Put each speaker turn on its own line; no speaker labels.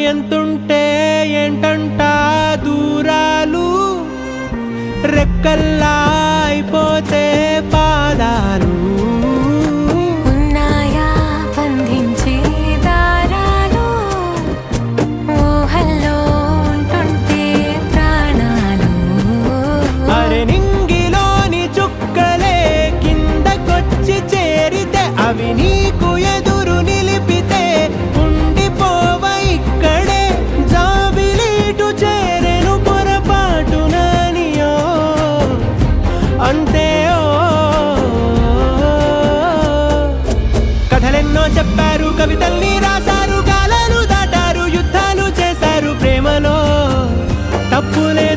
ఎంతుంటే ఏంటంట దూరాలు, రెక్కల్లా అయిపోతే పాదాలు.
ఉన్నాయా బంధించే దారాలు, ఊహల్లో ఉంటుంటే ప్రాణాలు.
అరే నింగిలోని చుక్కలే కిందకొచ్చి చేరితే, అవి నీకు ఎదురు నిలిపితే ఉండిపోవ ఇక్కడే. జాబిలీటు చేరెను పొరపాటుననియో అంతే. కథలెన్నో చెప్పారు, కవితల్ని రాశారు, కాలాలు దాటారు, యుద్ధాలు చేశారు, ప్రేమలో తప్పులే